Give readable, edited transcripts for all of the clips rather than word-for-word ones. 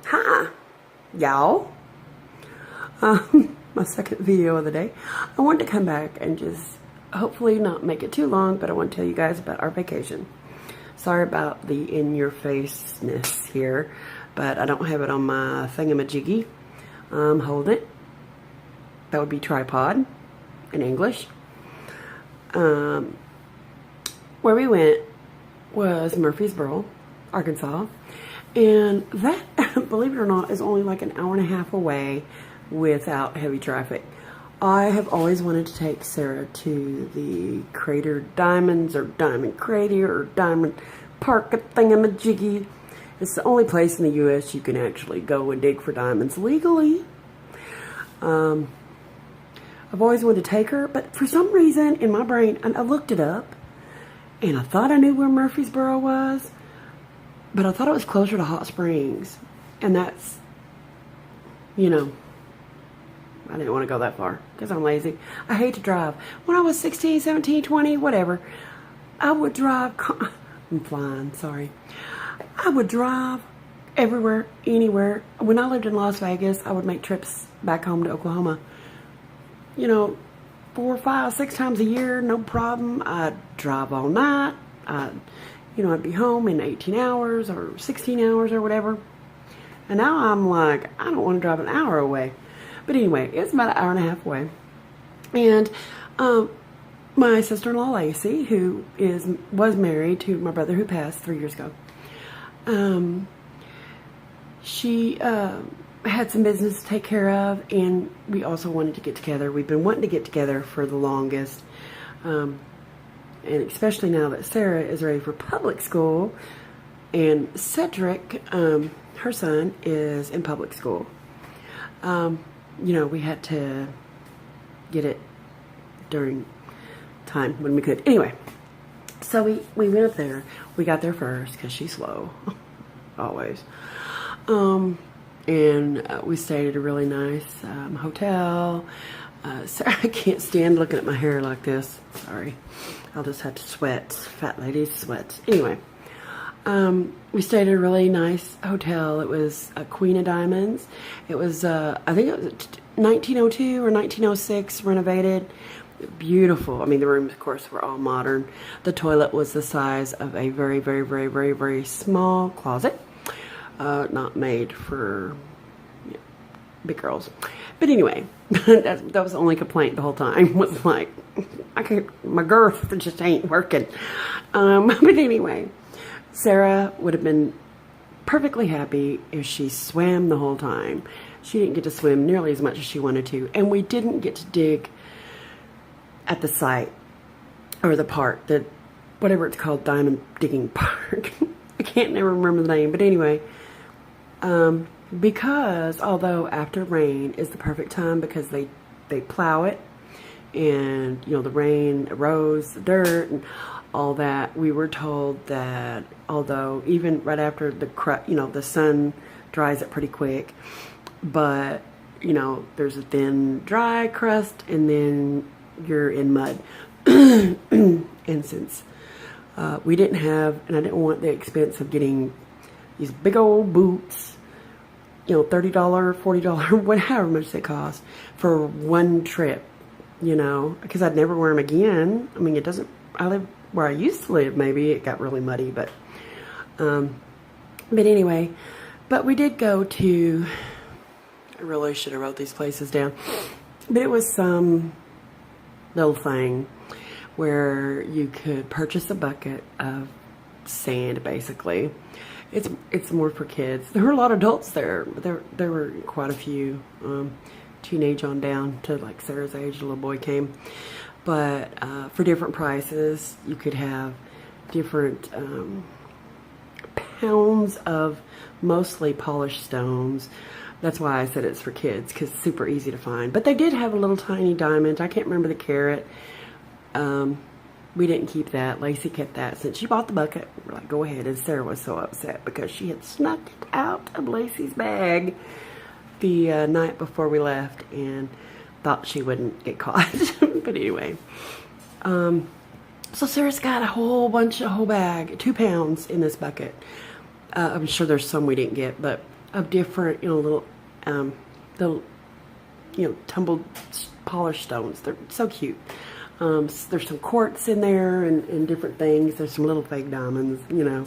Hi, y'all. My second video of the day. I wanted to come back and just hopefully not make it too long, but I want to tell you guys about our vacation. Sorry about the in-your-face-ness here, but I don't have it on my thingamajiggy. Hold it. That would be tripod in English. Where we went was Murfreesboro, Arkansas. And that, believe it or not, is only like an hour and a half away without heavy traffic. I have always wanted to take Sarah to the Crater Diamonds or Diamond Crater or Diamond Park thingamajiggy. It's the only place in the U.S. you can actually go and dig for diamonds legally. I've always wanted to take her, but for some reason in my brain, I looked it up and I thought I knew where Murfreesboro was. But I thought it was closer to Hot Springs. And that's, you know, I didn't want to go that far because I'm lazy. I hate to drive. When I was 16, 17, 20, whatever, I would drive. I'm flying, sorry. I would drive everywhere, anywhere. When I lived in Las Vegas, I would make trips back home to Oklahoma. You know, 4, 5, 6 times a year, no problem. I'd drive all night. I'd be home in 18 hours or 16 hours or whatever. And now I'm like, I don't want to drive an hour away. But anyway, it's about an hour and a half away. And my sister-in-law, Lacey, who was married to my brother who passed 3 years ago, she had some business to take care of, and we also wanted to get together. We've been wanting to get together for the longest. And especially now that Sarah is ready for public school, and Cedric, her son, is in public school. We had to get it during time when we could. Anyway, so we went up there. We got there first because she's slow, always. And we stayed at a really nice hotel. Sorry, I can't stand looking at my hair like this. Sorry. I'll just have to sweat. Fat lady sweats. Anyway, we stayed at a really nice hotel. It was a Queen of Diamonds. It was, I think it was 1902 or 1906 renovated. Beautiful. I mean, the rooms, of course, were all modern. The toilet was the size of a very, very, very, very, very small closet. Not made for big girls. But anyway, that was the only complaint the whole time, was like, my girth just ain't working. But anyway, Sarah would have been perfectly happy if she swam the whole time. She didn't get to swim nearly as much as she wanted to, and we didn't get to dig at the site, or the park, whatever it's called, Diamond Digging Park. I can't never remember the name, but anyway, because although after rain is the perfect time because they plow it, and the rain erodes the dirt and all that, we were told that although even right after the sun dries it pretty quick, but there's a thin dry crust and then you're in mud. And since we didn't have, and I didn't want the expense of getting these big old boots, $30, $40, whatever much they cost for one trip, because I'd never wear them again. I mean, I live where I used to live. Maybe it got really muddy, but anyway, but we did go to, I really should have wrote these places down, but it was some little thing where you could purchase a bucket of sand, basically. It's more for kids. There were a lot of adults there, but there were quite a few, teenage on down to like Sarah's age. A little boy came, but for different prices, you could have different pounds of mostly polished stones. That's why I said it's for kids, because it's super easy to find. But they did have a little tiny diamond. I can't remember the carat. We didn't keep that. Lacey kept that. Since she bought the bucket, we're like, go ahead. And Sarah was so upset because she had snuck it out of Lacey's bag the night before we left and thought she wouldn't get caught. But anyway, So Sarah's got a whole bag, 2 pounds in this bucket. I'm sure there's some we didn't get, but of different, little, tumbled polished stones. They're so cute. There's some quartz in there and different things. There's some little fake diamonds, and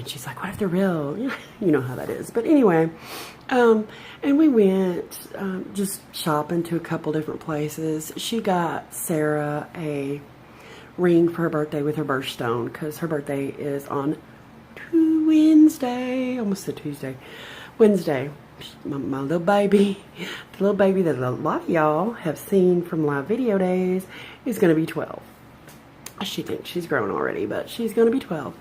she's like, what if they're real? You know how that is. But anyway, and we went just shopping to a couple different places. She got Sarah a ring for her birthday with her birthstone, because her birthday is on Wednesday. Almost said Tuesday. Wednesday. My little baby, the little baby that a lot of y'all have seen from live video days, is going to be 12. She thinks she's grown already, but she's going to be 12.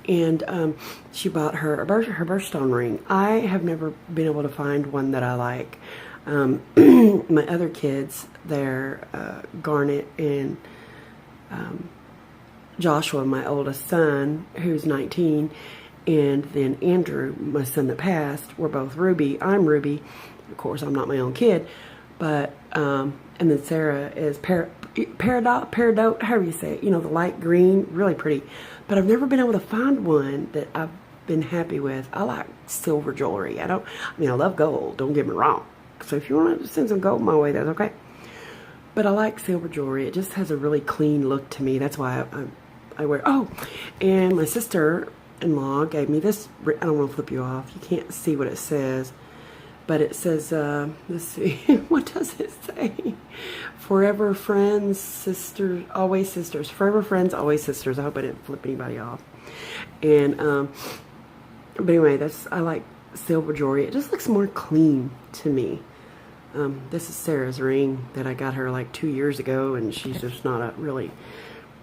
And she bought her birthstone ring. I have never been able to find one that I like. My other kids, they're Garnet and Joshua, my oldest son, who's 19, and then Andrew, my son that passed, we're both Ruby. I'm Ruby. Of course, I'm not my own kid. But, and then Sarah is peridot, however you say it, the light green, really pretty. But I've never been able to find one that I've been happy with. I like silver jewelry. I love gold, don't get me wrong. So if you want to send some gold my way, that's okay. But I like silver jewelry. It just has a really clean look to me. That's why I wear. Oh, and my sister-in-law gave me this. I don't want to flip you off. You can't see what it says. But it says, let's see. What does it say? Forever friends, sisters, always sisters. Forever friends, always sisters. I hope I didn't flip anybody off. And, but anyway, I like silver jewelry. It just looks more clean to me. This is Sarah's ring that I got her like 2 years ago, and she's just not a really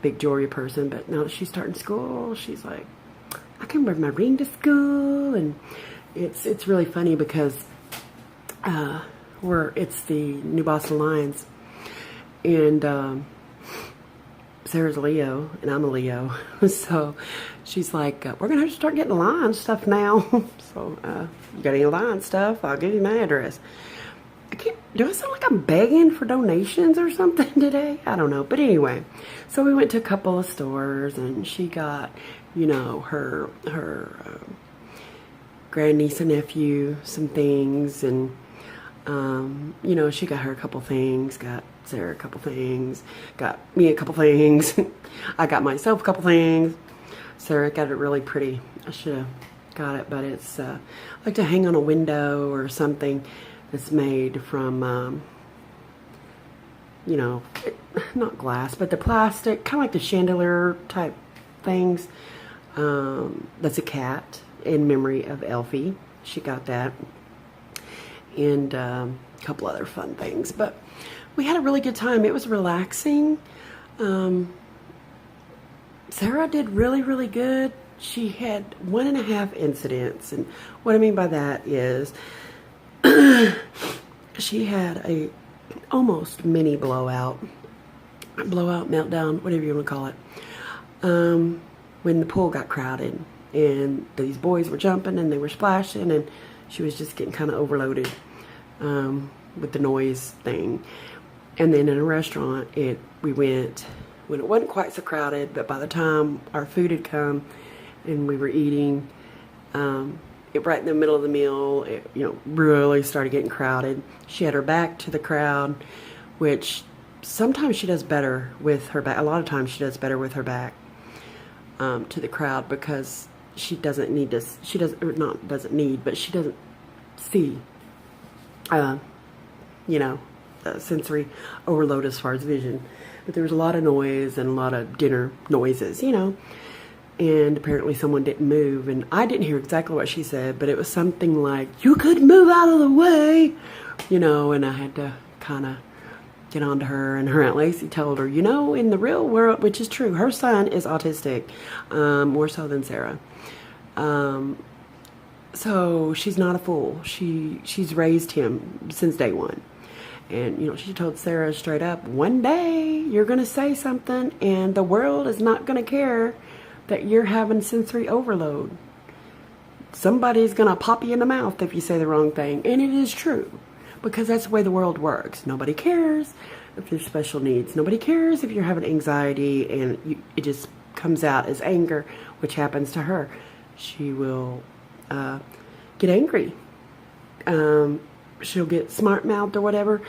big jewelry person. But now that she's starting school, she's like, I can wear my ring to school. And it's really funny because it's the New Boston Lions, and Sarah's a Leo and I'm a Leo, so she's like, we're gonna have to start getting Lion stuff now. So you got any Lion stuff, I'll give you my address. Do I sound like I'm begging for donations or something today? I don't know. But anyway, so we went to a couple of stores, and she got, her grandniece and nephew some things, and she got her a couple things, got Sarah a couple things, got me a couple things. I got myself a couple things. Sarah got it really pretty. I should have got it, but it's like to hang on a window or something. It's made from, not glass, but the plastic, kind of like the chandelier type things. That's a cat in memory of Elfie. She got that. And a couple other fun things. But we had a really good time. It was relaxing. Sarah did really, really good. She had 1.5 incidents. And what I mean by that is she had a almost mini blowout, meltdown, whatever you want to call it, when the pool got crowded and these boys were jumping and they were splashing, and she was just getting kind of overloaded with the noise thing. And then in a restaurant, we went when it wasn't quite so crowded, but by the time our food had come and we were eating, right in the middle of the meal, it really started getting crowded. She had her back to the crowd, which sometimes she does better with her back. A lot of times she does better with her back to the crowd, because she doesn't need to. She doesn't need, but she doesn't see. Sensory overload as far as vision. But there was a lot of noise and a lot of dinner noises, And apparently someone didn't move, and I didn't hear exactly what she said, but it was something like, you could move out of the way, and I had to kind of get on to her, and her Aunt Lacey told her, in the real world, which is true, her son is autistic, more so than Sarah. So she's not a fool. She's raised him since day one. And, she told Sarah straight up, one day you're going to say something, and the world is not going to care that you're having sensory overload. Somebody's going to pop you in the mouth if you say the wrong thing. And it is true, because that's the way the world works. Nobody cares if there's special needs. Nobody cares if you're having anxiety and it just comes out as anger, which happens to her. She will get angry. She'll get smart-mouthed or whatever.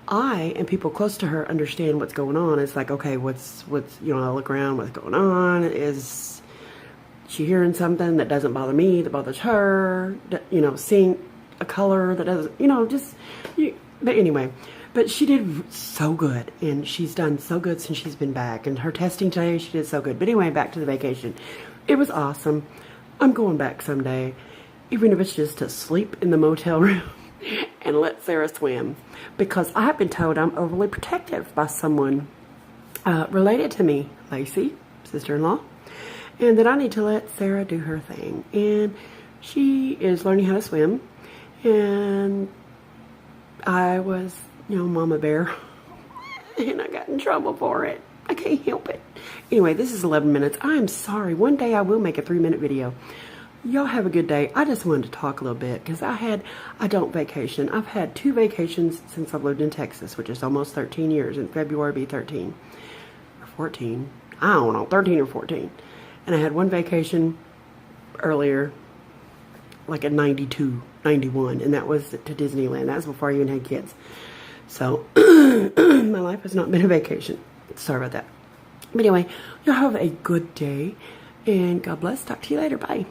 I and people close to her understand what's going on. It's like, okay, what's I look around, what's going on? Is she hearing something that doesn't bother me, that bothers her? Seeing a color that doesn't, but anyway. But she did so good, and she's done so good since she's been back. And her testing today, she did so good. But anyway, back to the vacation. It was awesome. I'm going back someday, even if it's just to sleep in the motel room and let Sarah swim. Because I have been told I'm overly protective by someone related to me, Lacey, sister-in-law, and that I need to let Sarah do her thing. And she is learning how to swim, and I was, mama bear, and I got in trouble for it. I can't help it. Anyway, this is 11 minutes. I'm sorry. One day I will make a 3-minute video. Y'all have a good day. I just wanted to talk a little bit because I don't vacation. I've had 2 vacations since I've lived in Texas, which is almost 13 years. In February, it'll be 13 or 14. I don't know, 13 or 14. And I had 1 vacation earlier, like in 92, 91, and that was to Disneyland. That was before I even had kids. So my life has not been a vacation. Sorry about that. But anyway, y'all have a good day, and God bless. Talk to you later. Bye.